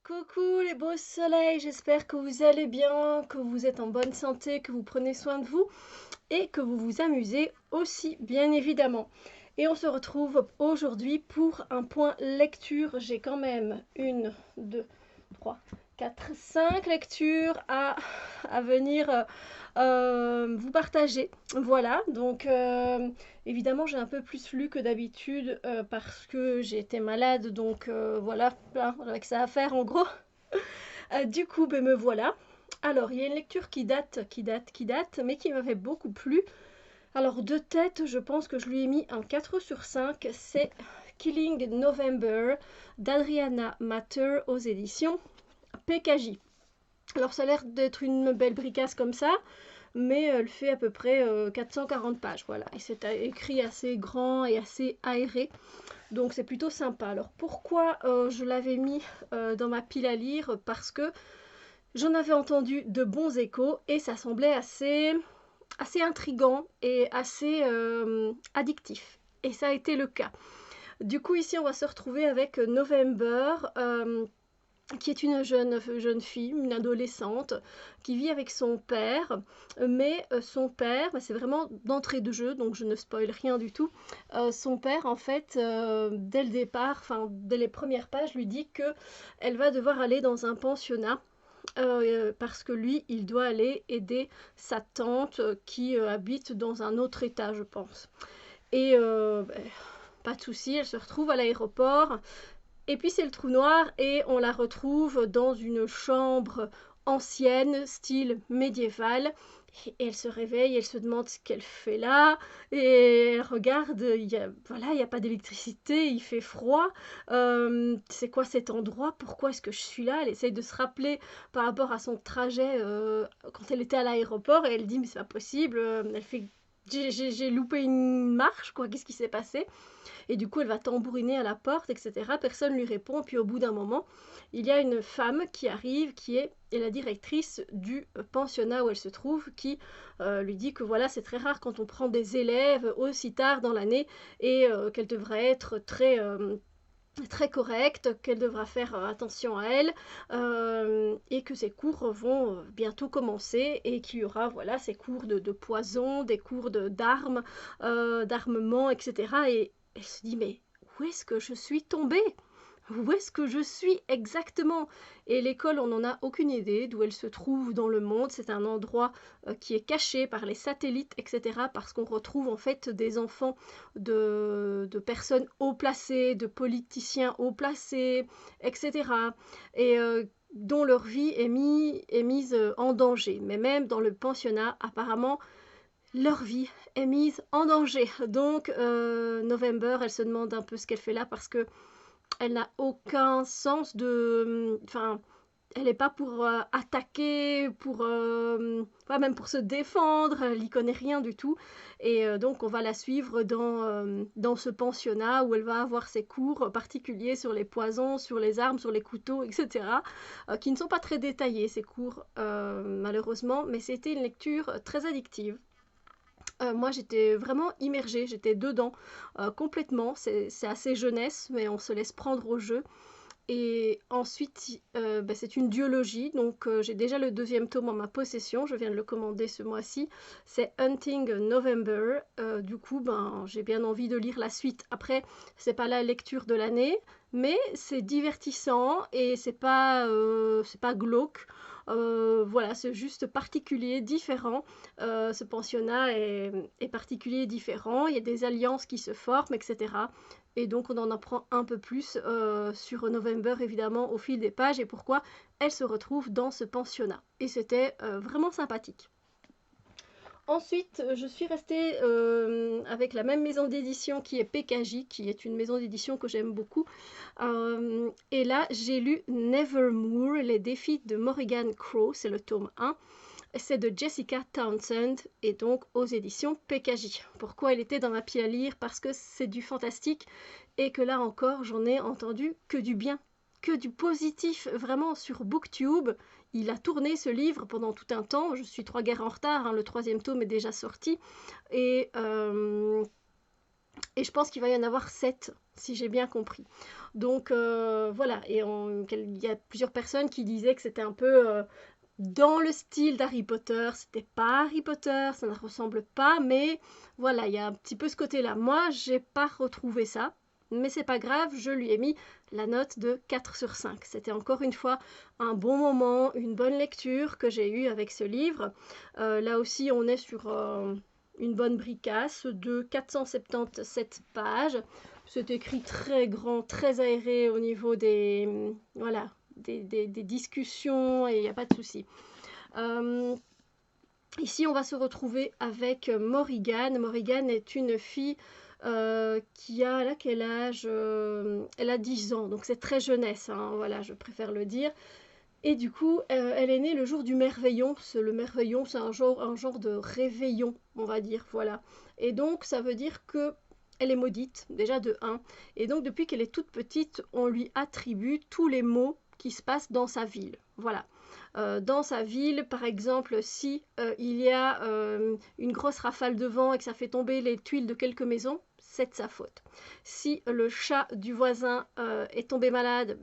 Coucou les beaux soleils, j'espère que vous allez bien, que vous êtes en bonne santé, que vous prenez soin de vous et que vous vous amusez aussi, bien évidemment. Et on se retrouve aujourd'hui pour un point lecture. J'ai quand même une, deux, trois, quatre, cinq lectures à venir vous partager. Voilà, donc évidemment j'ai un peu plus lu que d'habitude parce que j'ai été malade, donc voilà, avec ça à faire en gros. Du coup, ben me voilà. Alors, il y a une lecture qui date, mais qui m'avait beaucoup plu. Alors, de tête, je pense que je lui ai mis un 4 sur 5. C'est Killing November d'Adriana Matter aux éditions PKJ. Alors, ça a l'air d'être une belle bricasse comme ça, mais elle fait à peu près 440 pages. Voilà, et c'est écrit assez grand et assez aéré. Donc c'est plutôt sympa. Alors pourquoi je l'avais mis dans ma pile à lire? Parce que j'en avais entendu de bons échos et ça semblait assez intriguant et assez addictif. Et ça a été le cas. Du coup, ici, on va se retrouver avec November, qui est une jeune fille, une adolescente, qui vit avec son père. Mais son père, c'est vraiment d'entrée de jeu, donc je ne spoil rien du tout. Son père, en fait, dès le départ, enfin, dès les premières pages, lui dit que elle va devoir aller dans un pensionnat parce que lui, il doit aller aider sa tante qui habite dans un autre état, je pense. Et pas de souci, elle se retrouve à l'aéroport. Et puis c'est le trou noir et on la retrouve dans une chambre ancienne, style médiéval. Et elle se réveille, elle se demande ce qu'elle fait là, et elle regarde, voilà, il n'y a pas d'électricité, il fait froid, c'est quoi cet endroit, pourquoi est-ce que je suis là? Elle essaye de se rappeler par rapport à son trajet quand elle était à l'aéroport, et elle dit mais c'est pas possible, elle fait j'ai loupé une marche, quoi, qu'est-ce qui s'est passé? Et du coup, elle va tambouriner à la porte, etc. Personne lui répond. Puis au bout d'un moment, il y a une femme qui arrive, qui est la directrice du pensionnat où elle se trouve, qui lui dit que voilà, c'est très rare quand on prend des élèves aussi tard dans l'année et qu'elle devrait être très correcte, qu'elle devra faire attention à elle et que ses cours vont bientôt commencer et qu'il y aura voilà ces cours de poison, des cours d'armes, d'armement, etc. Et elle se dit mais où est-ce que je suis tombée? Où est-ce que je suis exactement? Et l'école, on n'en a aucune idée d'où elle se trouve dans le monde. C'est un endroit qui est caché par les satellites, etc. Parce qu'on retrouve en fait des enfants de personnes haut placées, de politiciens haut placés, etc. Et dont leur vie est mise en danger. Mais même dans le pensionnat, apparemment, leur vie est mise en danger. Donc, November, elle se demande un peu ce qu'elle fait là parce que elle n'a aucun sens de... Enfin, elle n'est pas pour attaquer, pour... même pour se défendre, elle n'y connaît rien du tout. Et donc, on va la suivre dans ce pensionnat où elle va avoir ses cours particuliers sur les poisons, sur les armes, sur les couteaux, etc. Qui ne sont pas très détaillés, ces cours, malheureusement. Mais c'était une lecture très addictive. Moi, j'étais vraiment immergée, j'étais dedans complètement. C'est assez jeunesse, mais on se laisse prendre au jeu. Et ensuite, c'est une duologie, donc j'ai déjà le deuxième tome en ma possession, je viens de le commander ce mois-ci. C'est Hunting November. Du coup, j'ai bien envie de lire la suite. Après, c'est pas la lecture de l'année, mais c'est divertissant et c'est pas glauque. Voilà, c'est juste particulier, différent. Ce pensionnat est particulier, différent. Il y a des alliances qui se forment, etc. Et donc on en apprend un peu plus sur November évidemment au fil des pages et pourquoi elle se retrouve dans ce pensionnat. Et c'était vraiment sympathique. Ensuite, je suis restée avec la même maison d'édition qui est PKJ, qui est une maison d'édition que j'aime beaucoup. Et là, j'ai lu Nevermore, les défis de Morrigan Crow, c'est le tome 1. C'est de Jessica Townsend et donc aux éditions PKJ. Pourquoi elle était dans ma pile à lire? Parce que c'est du fantastique et que là encore, j'en ai entendu que du bien, que du positif. Vraiment, sur Booktube, il a tourné ce livre pendant tout un temps. Je suis 3 guerres en retard, hein, le 3e tome est déjà sorti. Et Et je pense qu'il va y en avoir 7, si j'ai bien compris. Donc voilà, et il y a plusieurs personnes qui disaient que c'était un peu dans le style d'Harry Potter. C'était pas Harry Potter, ça ne ressemble pas, mais voilà, il y a un petit peu ce côté-là. Moi, j'ai pas retrouvé ça, mais c'est pas grave, je lui ai mis la note de 4 sur 5. C'était encore une fois un bon moment, une bonne lecture que j'ai eue avec ce livre. Là aussi, on est sur une bonne bricasse de 477 pages. C'est écrit très grand, très aéré au niveau des, voilà, des discussions et il n'y a pas de souci. Ici, on va se retrouver avec Morrigan. Morrigan est une fille qui a, là, quel âge elle a 10 ans, donc c'est très jeunesse, hein, voilà, je préfère le dire. Et du coup, elle est née le jour du Merveillon. Le Merveillon, c'est un genre de réveillon, on va dire, voilà. Et donc, ça veut dire que elle est maudite, déjà de 1. Et donc, depuis qu'elle est toute petite, on lui attribue tous les maux qui se passent dans sa ville. Voilà. Dans sa ville, par exemple, si il y a une grosse rafale de vent et que ça fait tomber les tuiles de quelques maisons, c'est de sa faute. Si le chat du voisin est tombé malade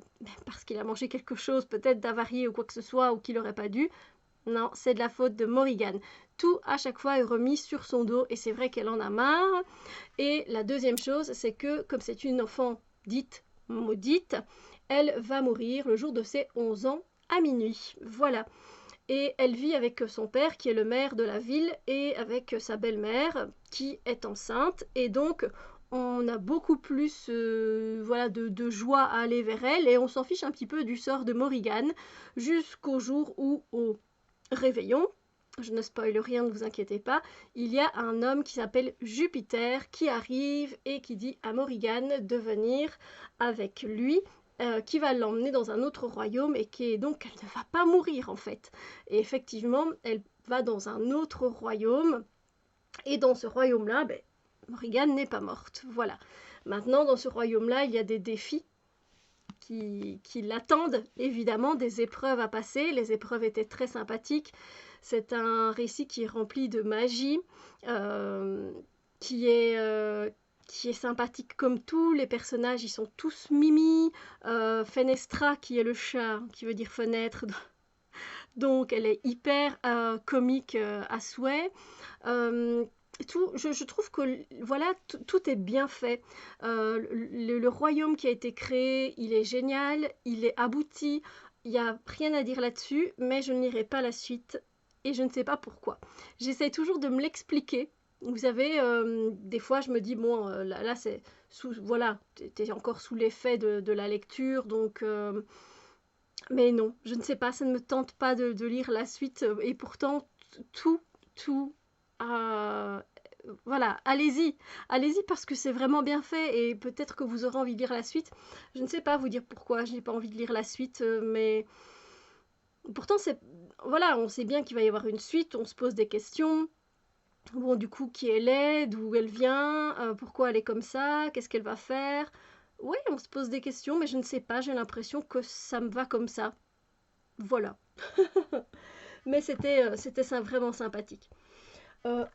parce qu'il a mangé quelque chose, peut-être d'avarié ou quoi que ce soit, ou qu'il n'aurait pas dû, non, c'est de la faute de Morrigan. Tout à chaque fois est remis sur son dos et c'est vrai qu'elle en a marre. Et la deuxième chose, c'est que comme c'est une enfant dite maudite, elle va mourir le jour de ses 11 ans à minuit. Voilà. Et elle vit avec son père qui est le maire de la ville et avec sa belle-mère qui est enceinte. Et donc on a beaucoup plus voilà, de joie à aller vers elle et on s'en fiche un petit peu du sort de Morrigan jusqu'au jour où, au réveillon, je ne spoil rien, ne vous inquiétez pas, il y a un homme qui s'appelle Jupiter qui arrive et qui dit à Morrigan de venir avec lui, qui va l'emmener dans un autre royaume et qui est donc elle ne va pas mourir en fait. Et effectivement, elle va dans un autre royaume et dans ce royaume-là, ben, Morrigan n'est pas morte. Voilà. Maintenant, dans ce royaume-là, il y a des défis qui l'attendent, évidemment, des épreuves à passer. Les épreuves étaient très sympathiques. C'est un récit qui est rempli de magie, euh, qui est... euh, qui est sympathique comme tout, les personnages ils sont tous mimi, Fenestra qui est le chat, qui veut dire fenêtre, donc elle est hyper comique à souhait. Je trouve que voilà, tout est bien fait. Le royaume qui a été créé, il est génial, il est abouti, il n'y a rien à dire là-dessus, mais je ne lirai pas la suite et je ne sais pas pourquoi. J'essaie toujours de me l'expliquer. Vous savez, des fois je me dis, bon, là c'est voilà, t'es encore sous l'effet de la lecture, donc mais non, je ne sais pas, ça ne me tente pas de lire la suite. Et pourtant, tout, tout, euh, voilà, allez-y, allez-y parce que c'est vraiment bien fait et peut-être que vous aurez envie de lire la suite. Je ne sais pas vous dire pourquoi je n'ai pas envie de lire la suite, mais pourtant c'est, voilà, on sait bien qu'il va y avoir une suite, on se pose des questions. Bon, du coup, qui elle est, d'où elle vient, pourquoi elle est comme ça, qu'est-ce qu'elle va faire. Oui, on se pose des questions, mais je ne sais pas, j'ai l'impression que ça me va comme ça. Voilà. Mais c'était vraiment sympathique.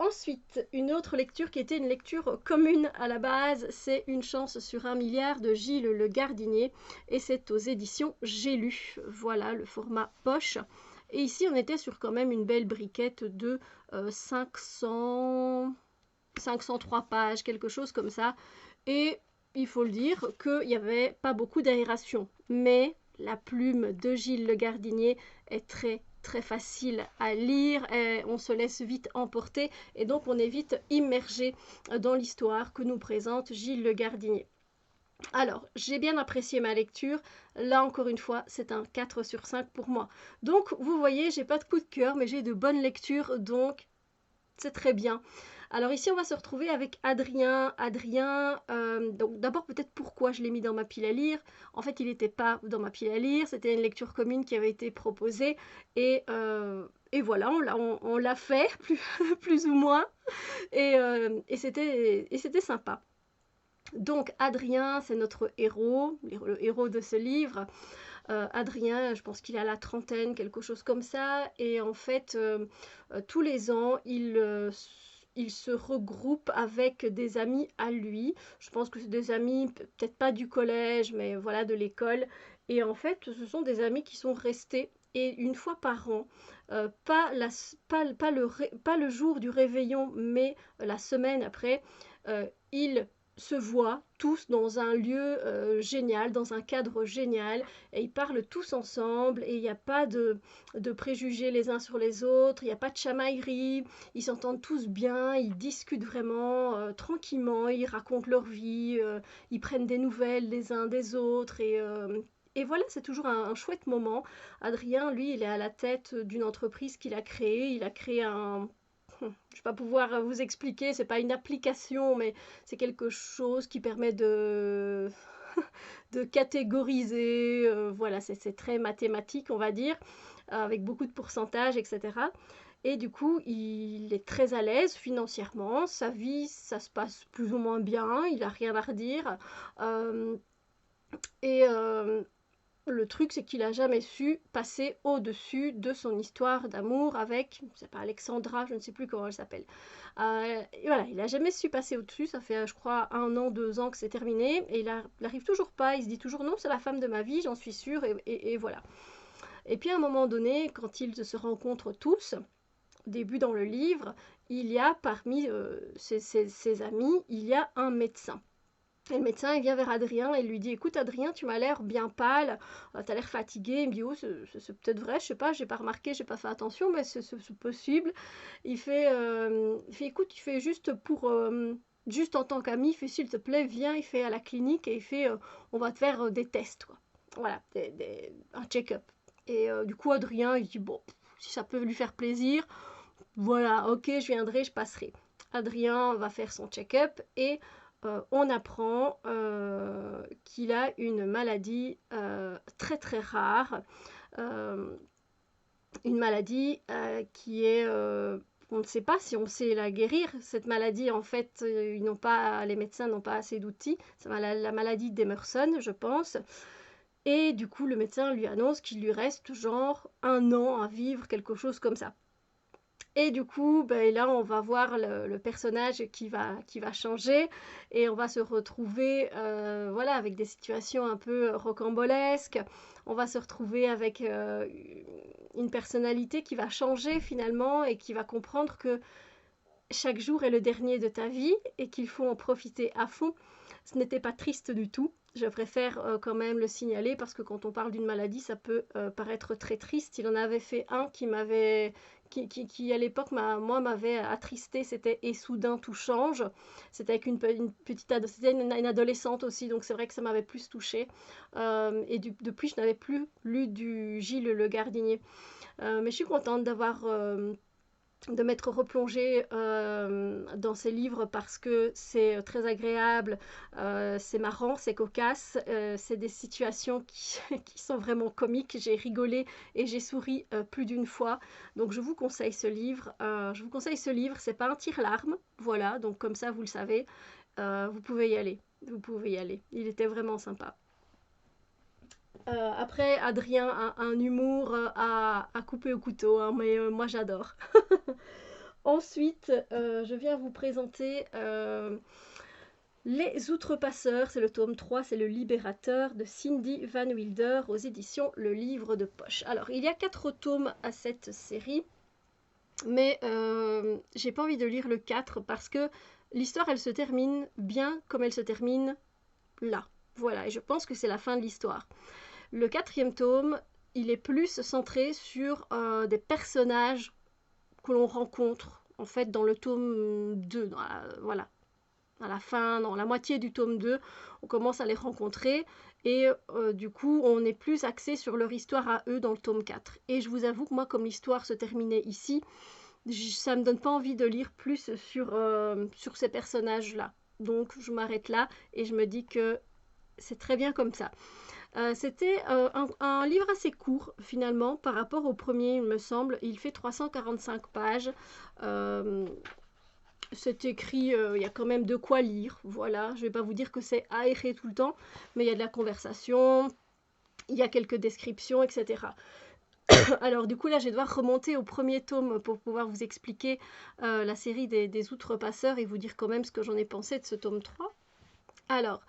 Ensuite, une autre lecture qui était une lecture commune à la base, c'est Une chance sur 1 milliard de Gilles Le Gardinier et c'est aux éditions J'ai lu. Voilà le format poche. Et ici, on était sur quand même une belle briquette de 503 pages, quelque chose comme ça. Et il faut le dire qu'il n'y avait pas beaucoup d'aération. Mais la plume de Gilles Le Gardinier est très très facile à lire, et on se laisse vite emporter et donc on est vite immergé dans l'histoire que nous présente Gilles Le Gardinier. Alors, j'ai bien apprécié ma lecture. Là, encore une fois, c'est un 4 sur 5 pour moi. Donc, vous voyez, j'ai pas de coup de cœur, mais j'ai de bonnes lectures, donc c'est très bien. Alors ici, on va se retrouver avec Adrien. Adrien, donc d'abord peut-être pourquoi je l'ai mis dans ma pile à lire. En fait, il n'était pas dans ma pile à lire, c'était une lecture commune qui avait été proposée. Et voilà, on l'a fait, plus ou moins. Et c'était sympa. Donc Adrien, c'est notre héros, le héros de ce livre. Adrien, je pense qu'il a la trentaine, quelque chose comme ça. Et en fait, tous les ans, il se regroupe avec des amis à lui. Je pense que c'est des amis, peut-être pas du collège, mais voilà, de l'école. Et en fait, ce sont des amis qui sont restés. Et une fois par an, pas le jour du réveillon, mais la semaine après, ils se voient tous dans un lieu génial, dans un cadre génial, et ils parlent tous ensemble, et il n'y a pas de préjugés les uns sur les autres, il n'y a pas de chamaillerie, ils s'entendent tous bien, ils discutent vraiment tranquillement, ils racontent leur vie, ils prennent des nouvelles les uns des autres, et voilà, c'est toujours un chouette moment. Adrien, lui, il est à la tête d'une entreprise qu'il a créée. Il a créé je ne vais pas pouvoir vous expliquer, c'est pas une application, mais c'est quelque chose qui permet de, de catégoriser. Voilà, c'est très mathématique, on va dire, avec beaucoup de pourcentages, etc. Et du coup, il est très à l'aise financièrement. Sa vie, ça se passe plus ou moins bien. Il n'a rien à redire. Le truc, c'est qu'il n'a jamais su passer au-dessus de son histoire d'amour avec, je ne sais pas, Alexandra, je ne sais plus comment elle s'appelle. Voilà, il n'a jamais su passer au-dessus, ça fait, je crois, 1 an, 2 ans que c'est terminé, et il n'arrive toujours pas, il se dit toujours non, c'est la femme de ma vie, j'en suis sûre, et voilà. Et puis à un moment donné, quand ils se rencontrent tous, au début dans le livre, il y a parmi ses amis, il y a un médecin. Et le médecin, il vient vers Adrien et lui dit, écoute Adrien, tu m'as l'air bien pâle, tu as l'air fatigué. Il me dit, oh, c'est peut-être vrai, je sais pas, j'ai pas remarqué, j'ai pas fait attention, mais c'est possible. Il fait, écoute, il fait juste juste en tant qu'ami, il fait, s'il te plaît, viens, il fait à la clinique et il fait, on va te faire des tests, quoi. Voilà, un check-up. Et du coup, Adrien, il dit, bon, si ça peut lui faire plaisir, voilà, ok, je viendrai, je passerai. Adrien va faire son check-up et on apprend qu'il a une maladie très très rare, une maladie qui est, on ne sait pas si on sait la guérir. Cette maladie, en fait, les médecins n'ont pas assez d'outils. C'est la maladie d'Emerson, je pense. Et du coup, le médecin lui annonce qu'il lui reste genre 1 an à vivre, quelque chose comme ça. Et du coup, ben là, on va voir le personnage qui va changer et on va se retrouver voilà, avec des situations un peu rocambolesques. On va se retrouver avec une personnalité qui va changer finalement et qui va comprendre que chaque jour est le dernier de ta vie et qu'il faut en profiter à fond. Ce n'était pas triste du tout. Je préfère quand même le signaler parce que quand on parle d'une maladie, ça peut paraître très triste. Il en avait fait un qui m'avait, qui à l'époque m'avait attristé. C'était Et soudain tout change. C'était avec une petite c'était une adolescente aussi, donc c'est vrai que ça m'avait plus touchée. Depuis, je n'avais plus lu du Gilles Le Gardinier. Mais je suis contente de m'être replongée dans ces livres parce que c'est très agréable, c'est marrant, c'est cocasse, c'est des situations qui sont vraiment comiques. J'ai rigolé et j'ai souri plus d'une fois. Donc je vous conseille ce livre. C'est pas un tire-larme, voilà, donc comme ça vous le savez. Vous pouvez y aller. Vous pouvez y aller. Il était vraiment sympa. Après, Adrien a un humour à couper au couteau, hein, mais moi j'adore. Ensuite, je viens vous présenter Les Outrepasseurs, c'est le tome 3, c'est le Libérateur de Cindy Van Wilder aux éditions Le Livre de Poche. Alors, il y a 4 tomes à cette série, mais j'ai pas envie de lire le 4 parce que l'histoire, elle se termine bien comme elle se termine là. Voilà, et je pense que c'est la fin de l'histoire. Le 4e tome, il est plus centré sur des personnages que l'on rencontre en fait dans le tome 2, voilà, à la fin, dans la moitié du tome 2, on commence à les rencontrer et du coup on est plus axé sur leur histoire à eux dans le tome 4. Et je vous avoue que moi, comme l'histoire se terminait ici, ça me donne pas envie de lire plus sur ces personnages là, donc je m'arrête là et je me dis que c'est très bien comme ça. C'était un livre assez court finalement par rapport au premier, il me semble. Il fait 345 pages. C'est écrit, il y a quand même de quoi lire. Voilà, je ne vais pas vous dire que c'est aéré tout le temps, mais il y a de la conversation, il y a quelques descriptions, etc. Alors du coup là je vais devoir remonter au premier tome pour pouvoir vous expliquer la série des Outrepasseurs et vous dire quand même ce que j'en ai pensé de ce tome 3. Alors,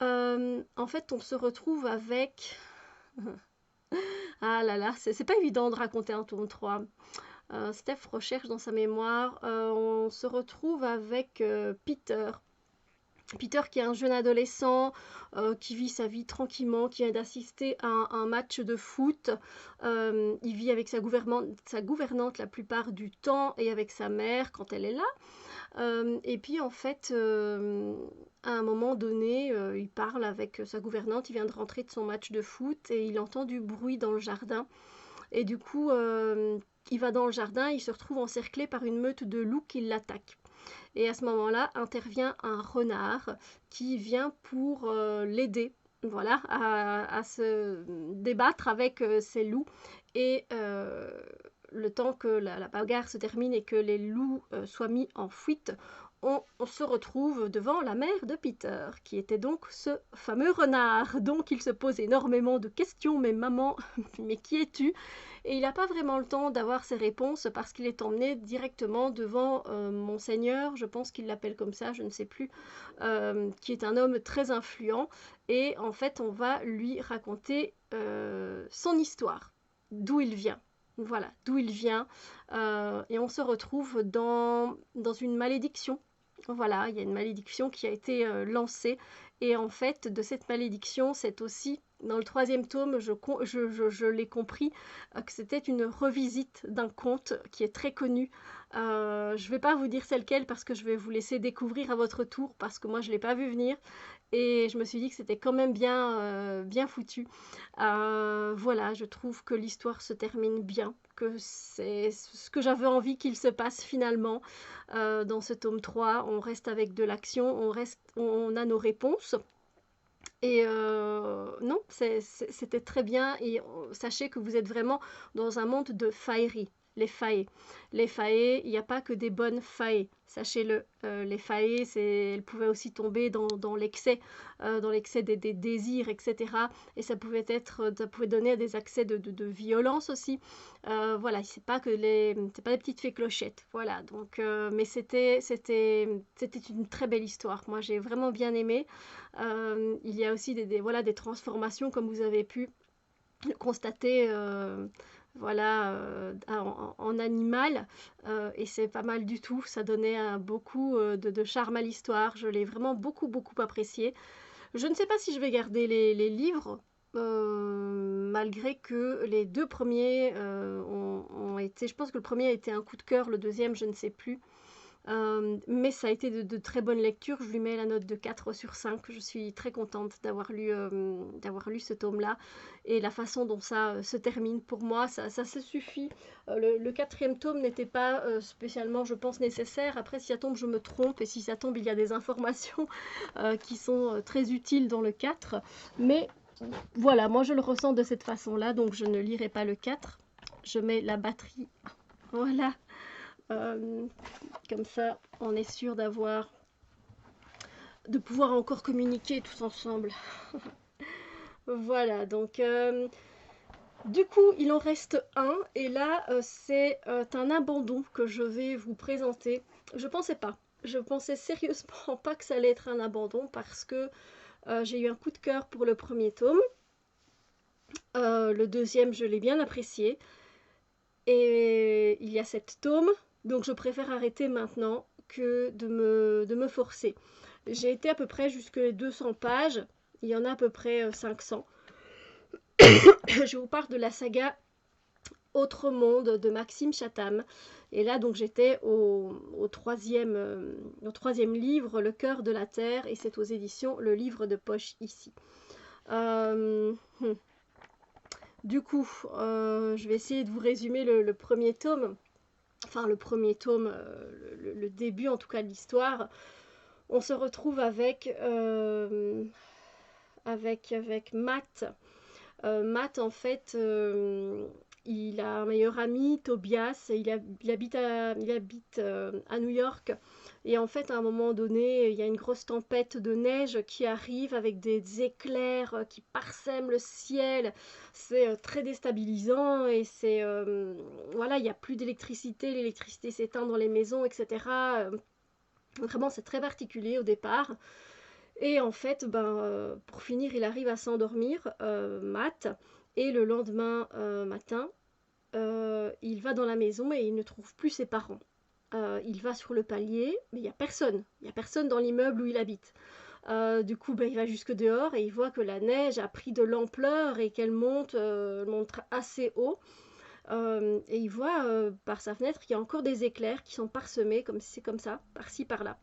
en fait on se retrouve avec... Ah là là, c'est pas évident de raconter un tome 3. Steph recherche dans sa mémoire. On se retrouve avec Peter. Peter qui est un jeune adolescent qui vit sa vie tranquillement, qui vient d'assister à un match de foot. Il vit avec sa gouvernante la plupart du temps et avec sa mère quand elle est là. Et puis en fait, à un moment donné, il parle avec sa gouvernante, il vient de rentrer de son match de foot et il entend du bruit dans le jardin. Et du coup, il va dans le jardin, il se retrouve encerclé par une meute de loups qui l'attaquent. Et à ce moment-là, intervient un renard qui vient pour l'aider, voilà, à se débattre avec ces loups. Et le temps que la bagarre se termine et que les loups soient mis en fuite, on se retrouve devant la mère de Peter, qui était donc ce fameux renard. Donc il se pose énormément de questions, mais maman, mais qui es-tu? Et il n'a pas vraiment le temps d'avoir ses réponses parce qu'il est emmené directement devant Monseigneur, je pense qu'il l'appelle comme ça, je ne sais plus, qui est un homme très influent. Et en fait, on va lui raconter son histoire, d'où il vient. Voilà, d'où il vient. Et on se retrouve dans une malédiction. Voilà, il y a une malédiction qui a été lancée. Et en fait, de cette malédiction, c'est aussi, dans le 3e tome, je l'ai compris, que c'était une revisite d'un conte qui est très connu. Je ne vais pas vous dire c'est lequel parce que je vais vous laisser découvrir à votre tour parce que moi, je ne l'ai pas vu venir. Et je me suis dit que c'était quand même bien foutu. Voilà, je trouve que l'histoire se termine bien, que c'est ce que j'avais envie qu'il se passe finalement dans ce tome 3. On reste avec de l'action, on a nos réponses. Et non, c'était très bien. Et sachez que vous êtes vraiment dans un monde de faillerie. Les faées. Les faées, il n'y a pas que des bonnes faées. Sachez-le. Les faées, elles pouvaient aussi tomber dans l'excès des désirs, etc. Et ça pouvait donner des accès de violence aussi. Voilà, c'est pas des petites fées clochettes. Voilà. Donc, mais c'était une très belle histoire. Moi, j'ai vraiment bien aimé. Il y a aussi des transformations comme vous avez pu constater voilà, en animal et c'est pas mal du tout, ça donnait beaucoup de charme à l'histoire, je l'ai vraiment beaucoup apprécié. Je ne sais pas si je vais garder les livres malgré que les 2 premiers ont été, je pense que le premier a été un coup de cœur, le deuxième je ne sais plus. Mais ça a été de très bonnes lectures. Je lui mets la note de 4 sur 5. Je suis très contente d'avoir lu ce tome-là. Et la façon dont ça se termine, pour moi, ça se suffit. Le 4e tome n'était pas spécialement, je pense, nécessaire. Après, si ça tombe, je me trompe. Et si ça tombe, il y a des informations qui sont très utiles dans le 4. Mais voilà, moi, je le ressens de cette façon-là. Donc, je ne lirai pas le 4. Je mets la batterie. Voilà. Comme ça, on est sûr de pouvoir encore communiquer tous ensemble. Voilà, donc du coup, il en reste un, et là, c'est un abandon que je vais vous présenter. Je pensais sérieusement pas que ça allait être un abandon parce que j'ai eu un coup de cœur pour le premier tome. Le deuxième, je l'ai bien apprécié. Et il y a 7 tomes. Donc je préfère arrêter maintenant que de me forcer. J'ai été à peu près jusque les 200 pages. Il y en a à peu près 500. Je vous parle de la saga Autre Monde de Maxime Chatham. Et là, donc, j'étais au troisième livre, Le cœur de la terre. Et c'est aux éditions Le Livre de Poche ici. Du coup, je vais essayer de vous résumer le premier tome. Enfin, le premier tome, le début en tout cas de l'histoire. On se retrouve avec Matt. Matt, en fait, il a un meilleur ami, Tobias, il habite à New York. Et en fait, à un moment donné, il y a une grosse tempête de neige qui arrive avec des éclairs qui parsèment le ciel. C'est très déstabilisant et voilà, il n'y a plus d'électricité, l'électricité s'éteint dans les maisons, etc. Vraiment, c'est très particulier au départ. Et en fait, pour finir, il arrive à s'endormir, Matt, et le lendemain matin, il va dans la maison et il ne trouve plus ses parents. Il va sur le palier, mais il n'y a personne. Il n'y a personne dans l'immeuble où il habite. Du coup, il va jusque dehors et il voit que la neige a pris de l'ampleur et qu'elle monte assez haut. Et il voit par sa fenêtre qu'il y a encore des éclairs qui sont parsemés, comme ça, par-ci, par-là.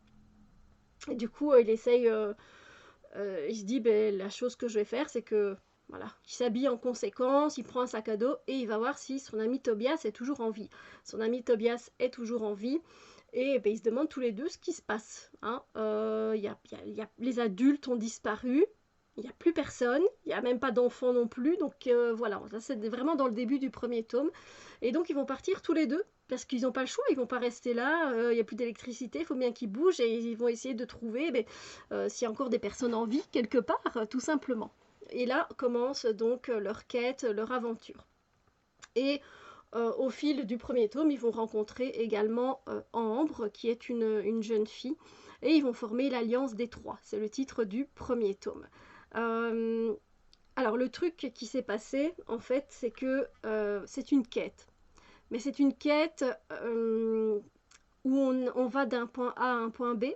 Et du coup, il se dit, la chose que je vais faire, c'est que, voilà, il s'habille en conséquence, il prend un sac à dos et il va voir si son ami Tobias est toujours en vie. Son ami Tobias est toujours en vie et ils se demandent tous les deux ce qui se passe. Hein. Les adultes ont disparu, il n'y a plus personne, il n'y a même pas d'enfants non plus, donc voilà, ça c'est vraiment dans le début du premier tome. Et donc ils vont partir tous les deux parce qu'ils n'ont pas le choix, ils vont pas rester là, il n'y a plus d'électricité, il faut bien qu'ils bougent et ils vont essayer de trouver s'il y a encore des personnes en vie quelque part, tout simplement. Et là commence donc leur quête, leur aventure. Et au fil du premier tome, ils vont rencontrer également Ambre, qui est une jeune fille, et ils vont former l'Alliance des Trois. C'est le titre du premier tome. Alors le truc qui s'est passé, en fait, c'est que c'est une quête. Mais c'est une quête où on va d'un point A à un point B,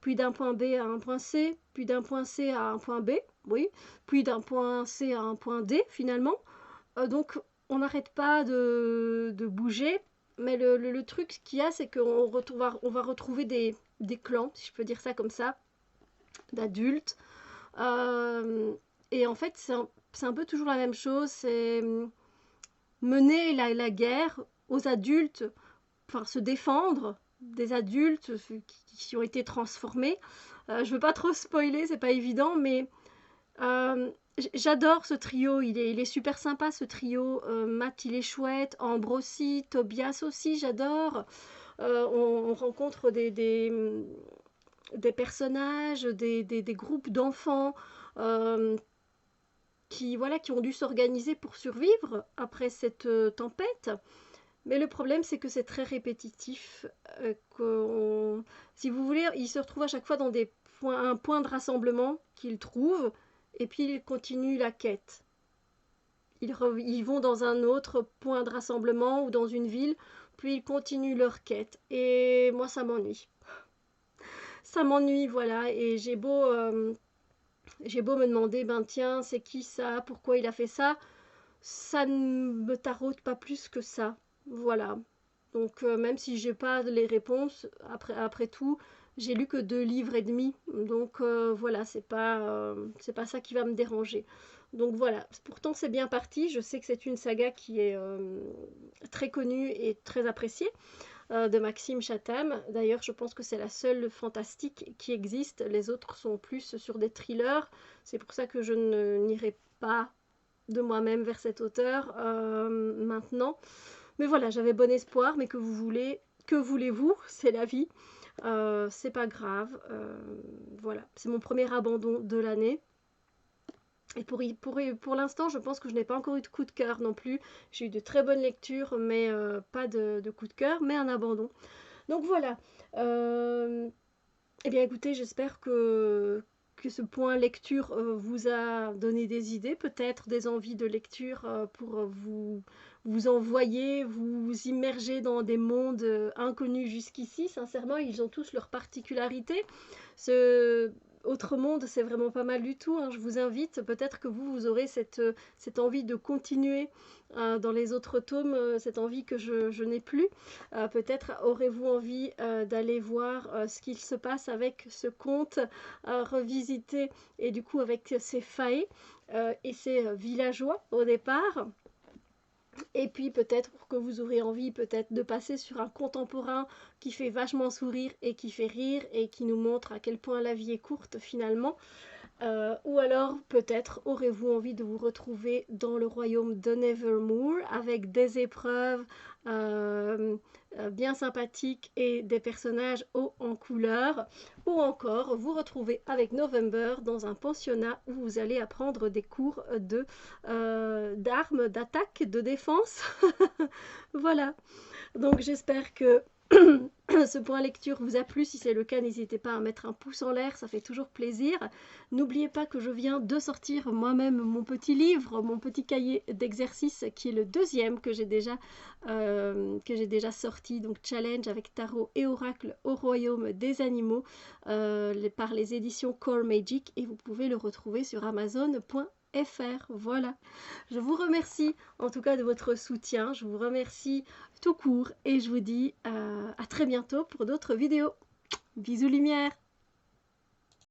puis d'un point B à un point C, puis d'un point C à un point B, oui, puis d'un point C à un point D finalement. Donc on n'arrête pas de bouger, mais le truc qu'il y a, c'est qu'on va retrouver des clans, si je peux dire ça comme ça, d'adultes. Et en fait, c'est un peu toujours la même chose, c'est mener la guerre aux adultes, enfin se défendre des adultes qui ont été transformés. Je ne veux pas trop spoiler, c'est pas évident, mais j'adore ce trio, il est super sympa ce trio. Matt il est chouette, Ambre aussi, Tobias aussi, j'adore. On rencontre des personnages, des groupes d'enfants qui ont dû s'organiser pour survivre après cette tempête. Mais le problème, c'est que c'est très répétitif. Si vous voulez, ils se retrouvent à chaque fois dans un point de rassemblement qu'ils trouvent, et puis ils continuent la quête. Ils vont dans un autre point de rassemblement ou dans une ville, puis ils continuent leur quête. Et moi, ça m'ennuie. Ça m'ennuie, voilà. Et j'ai beau me demander, tiens, c'est qui ça? Pourquoi il a fait ça? Ça ne me taraude pas plus que ça. Voilà. Donc même si j'ai pas les réponses, après tout, j'ai lu que 2 livres et demi. Donc voilà, c'est pas ça qui va me déranger. Donc voilà, pourtant c'est bien parti. Je sais que c'est une saga qui est très connue et très appréciée de Maxime Chatham. D'ailleurs, je pense que c'est la seule fantastique qui existe. Les autres sont plus sur des thrillers. C'est pour ça que je n'irai pas de moi-même vers cet auteur maintenant. Mais voilà, j'avais bon espoir, mais que voulez-vous, c'est la vie. C'est pas grave. Voilà, c'est mon premier abandon de l'année. Et pour l'instant, je pense que je n'ai pas encore eu de coup de cœur non plus. J'ai eu de très bonnes lectures, mais pas de coup de cœur, mais un abandon. Donc voilà. Eh bien écoutez, j'espère que ce point lecture vous a donné des idées, peut-être des envies de lecture pour vous envoyer, vous immerger dans des mondes inconnus jusqu'ici. Sincèrement, ils ont tous leurs particularités. Ce autre monde, c'est vraiment pas mal du tout. Hein. Je vous invite, peut-être que vous aurez cette envie de continuer dans les autres tomes, cette envie que je n'ai plus. Peut-être aurez-vous envie d'aller voir ce qu'il se passe avec ce conte revisité et du coup avec ces failles et ces villageois au départ. Et puis peut-être que vous aurez envie peut-être de passer sur un contemporain qui fait vachement sourire et qui fait rire et qui nous montre à quel point la vie est courte finalement. Ou alors peut-être aurez-vous envie de vous retrouver dans le royaume de Nevermore avec des épreuves bien sympathiques et des personnages hauts en couleur, ou encore vous retrouver avec November dans un pensionnat où vous allez apprendre des cours d'armes, d'attaque, de défense. Voilà, donc j'espère que ce point lecture vous a plu. Si c'est le cas, n'hésitez pas à mettre un pouce en l'air, ça fait toujours plaisir. N'oubliez pas que je viens de sortir moi-même mon petit livre, mon petit cahier d'exercices qui est le deuxième que j'ai déjà sorti, donc Challenge avec tarot et oracle au royaume des animaux par les éditions Core Magic, et vous pouvez le retrouver sur amazon.fr. Voilà, je vous remercie en tout cas de votre soutien, je vous remercie tout court et je vous dis à très bientôt pour d'autres vidéos. Bisous lumière.